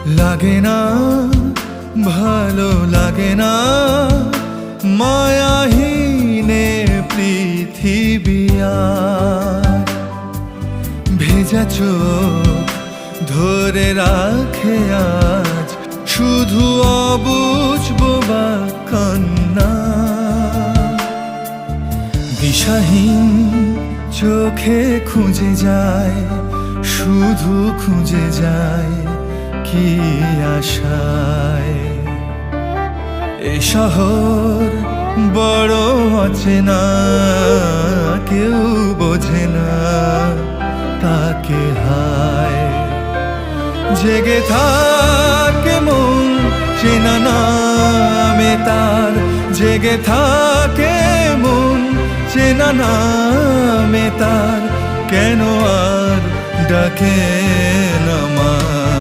লাগে না, ভালো লাগে না, মায়াহীনে পৃথিবী আর। ভেজা চোখ ধরে রাখে আজ শুধু অবুঝ বোবা কান্না। দিশাহীন চোখে খুঁজে যায়, শুধু খুঁজে যায় কি আশায়। এ শহর বড় অচেনা, কেউ বোঝে না তাকে হায়। জেগে থাকে মন চেনা নামে তার, জেগে থাকে মন চেনা নামে তার, কেন আর ডাকে না